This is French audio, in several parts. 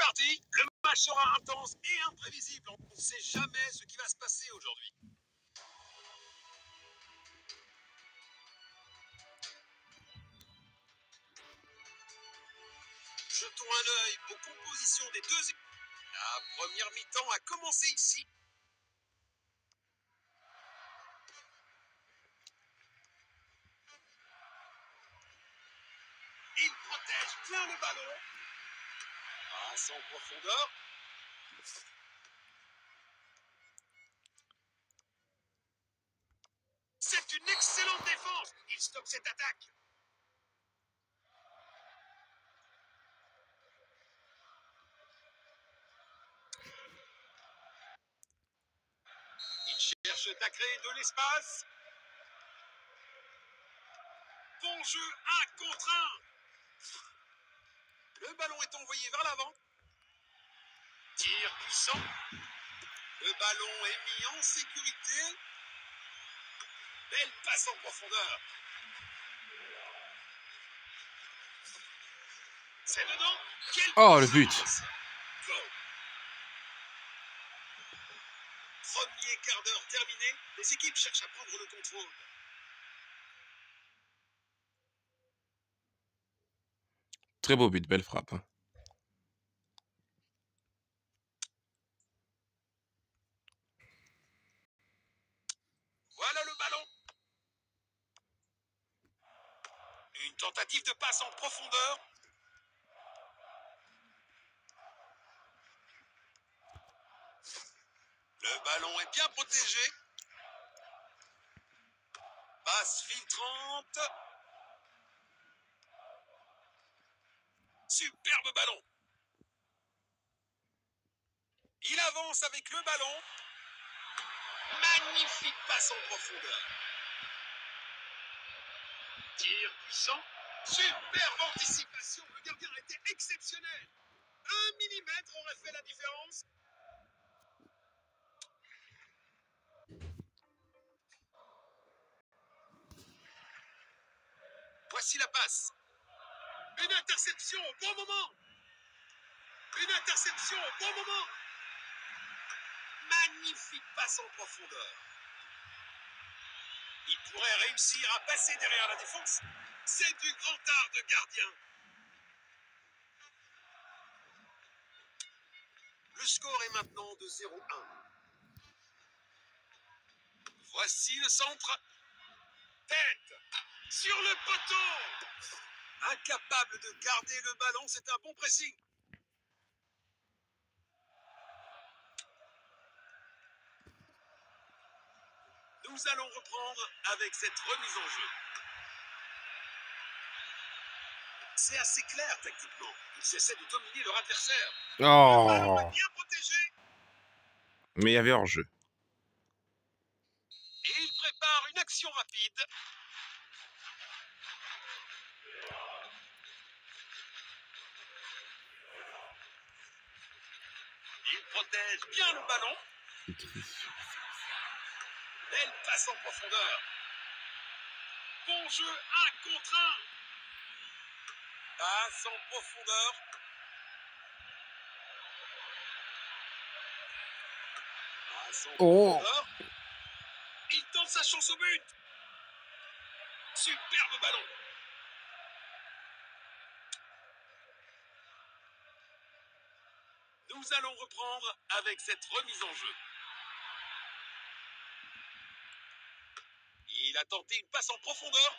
parti. Le match sera intense et imprévisible. On ne sait jamais ce qui va se passer aujourd'hui. Jetons un œil aux compositions des deux équipes. La première mi-temps a commencé ici. Il protège bien le ballon. Passe en profondeur. C'est une excellente défense. Il stoppe cette attaque. Il cherche à créer de l'espace. Bon jeu, 1 contre 1. Le ballon est envoyé vers l'avant. Tir puissant. Le ballon est mis en sécurité. Belle passe en profondeur. C'est dedans. Quel Oh, le but. Go. Premier quart d'heure terminé. Les équipes cherchent à prendre le contrôle. Très beau but, belle frappe. Hein. Voilà le ballon. Une tentative de passe en profondeur. Le ballon est bien protégé. Passe filtrante. Superbe ballon. Il avance avec le ballon. Magnifique passe en profondeur. Tir puissant. Superbe anticipation. Le gardien a été exceptionnel. 1 millimètre aurait fait la différence. Voici la passe. Une interception au bon moment. Une interception au bon moment. Magnifique passe en profondeur. Il pourrait réussir à passer derrière la défense. C'est du grand art de gardien. Le score est maintenant de 0-1. Voici le centre. Tête sur le poteau. Incapable de garder le ballon, c'est un bon pressing. Nous allons reprendre avec cette remise en jeu. C'est assez clair tactiquement. Ils essaient de dominer leur adversaire. Le ballon est Oh. bien protégé. Mais il y avait hors-jeu. Et il prépare une action rapide. Il protège bien le ballon. Belle passe en profondeur. Bon jeu, 1 contre 1. Passe en profondeur. Passe en profondeur. Il tente sa chance au but. Superbe ballon. Nous allons reprendre avec cette remise en jeu. Il a tenté une passe en profondeur.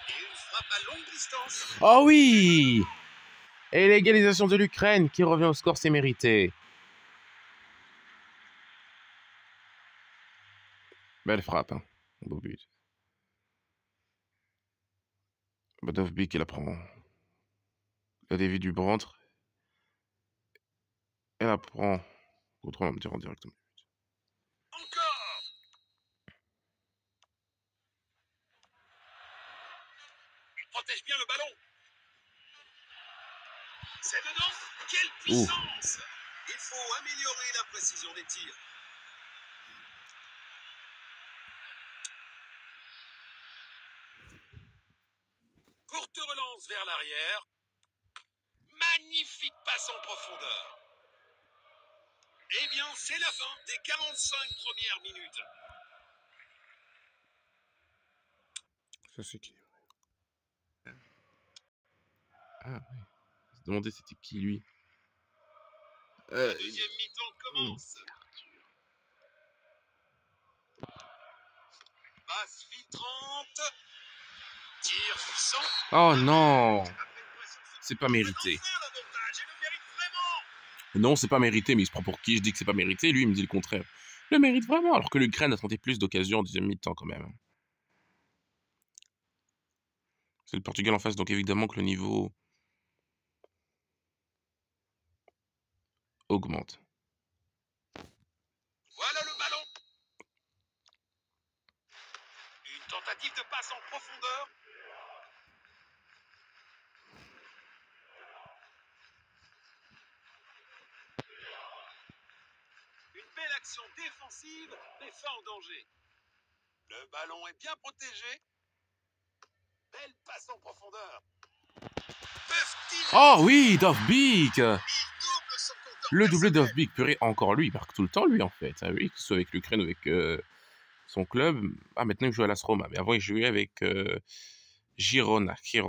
Et une frappe à longue distance. Oh oui. Et l'égalisation de l'Ukraine qui revient au score, c'est mérité. Belle frappe. Hein. Beau but. Badovbik, il apprend. La dévie du ventre. Elle apprend. Autrement, me dire directement. Encore. Il protège bien le ballon. C'est dedans. Quelle puissance. Il faut améliorer la précision des tirs. Courte relance vers l'arrière. Magnifique passe profondeur. Eh bien, c'est la fin des 45 premières minutes. Ça, c'est qui? Ah, oui. Je me demandais c'était qui, lui. La deuxième mi-temps commence. Passe filtrante. Tir puissant. Oh non! Après une pression C'est pas soutenue, mérité. il va enfin l'avantage et le mérite vraiment. Non, c'est pas mérité, mais il se prend pour qui? Je dis que c'est pas mérité, lui, il me dit le contraire. Le mérite vraiment, alors que l'Ukraine a tenté plus d'occasions en deuxième mi-temps, quand même. C'est le Portugal en face, donc évidemment que le niveau augmente. Voilà le ballon. Une tentative de passe en profondeur. Une belle action défensive, mais fin en danger. Le ballon est bien protégé. Belle passe en profondeur. Peuvent-ils Oh oui, Dovbyk! Il double son compteur Le doublé personnel. Dovbyk, purée, encore lui, il marque tout le temps, lui, en fait. Ah oui, que ce soit avec l'Ukraine ou avec son club. Ah, maintenant, il joue à l'AS Roma, mais avant, il jouait avec Girona. Il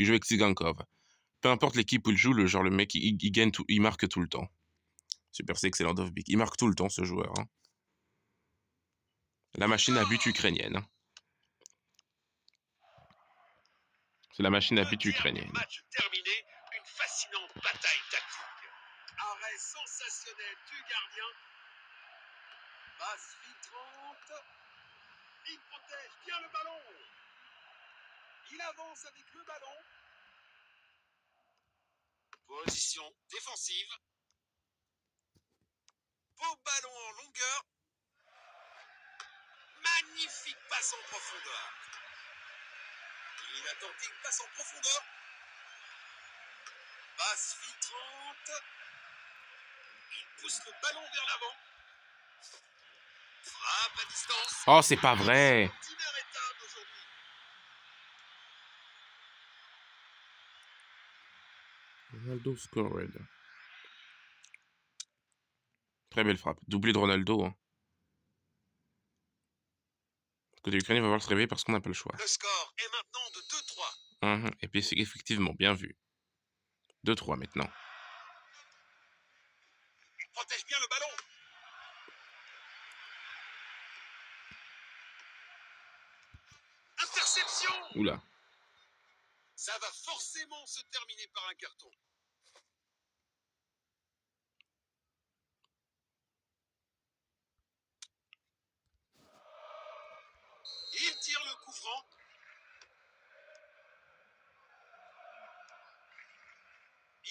joue avec Tsigankov. Peu importe l'équipe où il joue, le mec, il gagne tout, il marque tout le temps. Super, c'est excellent, Dovbyk. Il marque tout le temps, ce joueur. Hein. La machine à but ukrainienne. Hein. C'est la machine à but ukrainienne. Match terminé, une fascinante bataille tactique. Arrêt sensationnel du gardien. Passe filtrante. Il protège bien le ballon. Il avance avec le ballon. Position défensive. Beau ballon en longueur. Magnifique passe en profondeur. Il a tenté une passe en profondeur. Passe filtrante. Il pousse le ballon vers l'avant. Frappe à distance. Oh, c'est pas vrai! Inarrêtable aujourd'hui. Ronaldo scored. Très belle frappe. Doublé de Ronaldo. Hein. Côté ukrainien va falloir se réveiller parce qu'on n'a pas le choix. Le score est maintenant de 2-3. Et puis c'est effectivement bien vu. 2-3 maintenant. Il protège bien le ballon. Interception. Oula. Ça va forcément se terminer par un carton. Il tire le coup franc.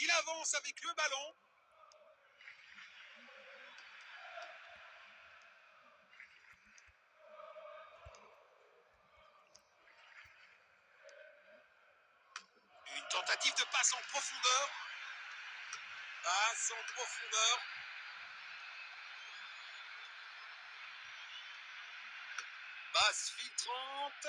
Il avance avec le ballon. Une tentative de passe en profondeur. Passe en profondeur. Passe filtrante.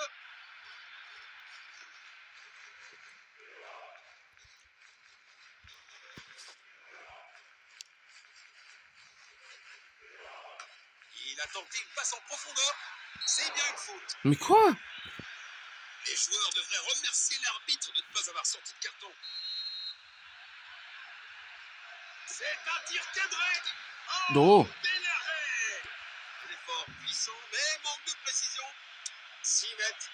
Il a tenté une passe en profondeur. C'est bien une faute. Mais quoi? Les joueurs devraient remercier l'arbitre de ne pas avoir sorti de carton. C'est un tir cadré. Oh. Bel arrêt. L'effort puissant, mais manque de précision. 6 mètres.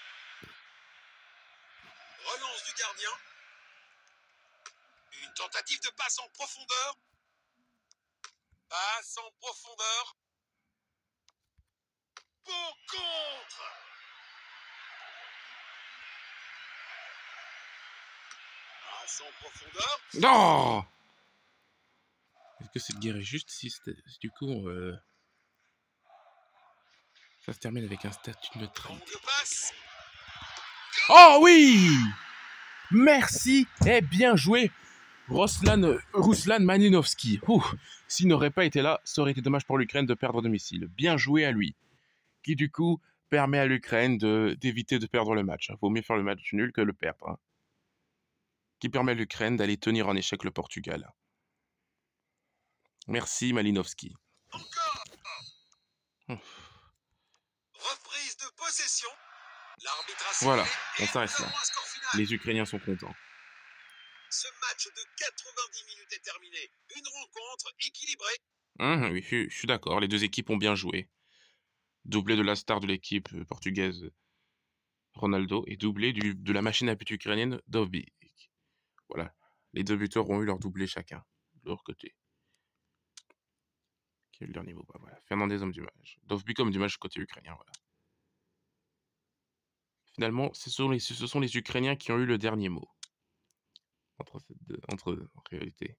Relance du gardien. Une tentative de passe en profondeur. Passe en profondeur. Beau contre. Passe en profondeur. Non. Est-ce que cette guerre est juste si du coup ça se termine avec un statut de neutralité? Longue passe. Oh oui! Merci et bien joué, Ruslan Malinovski. S'il n'aurait pas été là, ça aurait été dommage pour l'Ukraine de perdre à domicile. Bien joué à lui, qui du coup permet à l'Ukraine d'éviter de perdre le match. Vaut mieux faire le match nul que le perdre. Hein. qui permet à l'Ukraine d'aller tenir en échec le Portugal. Merci Malinowski. Encore. Hum. Reprise de possession. L'arbitre a Voilà, sifflé on et s'arrête nous là. avons un score final. Les Ukrainiens sont contents. Ce match de 90 minutes est terminé. Une rencontre équilibrée. Oui, je suis d'accord, les deux équipes ont bien joué. Doublé de la star de l'équipe portugaise Ronaldo et doublé de la machine à but ukrainienne Dovbyk. Voilà, les deux buteurs ont eu leur doublé chacun, de leur côté. Qui a eu leur niveau, bah, voilà. Fernandez homme du match. Dovbyk homme du match côté ukrainien, voilà. Finalement, ce sont les Ukrainiens qui ont eu le dernier mot. Entre eux, en réalité.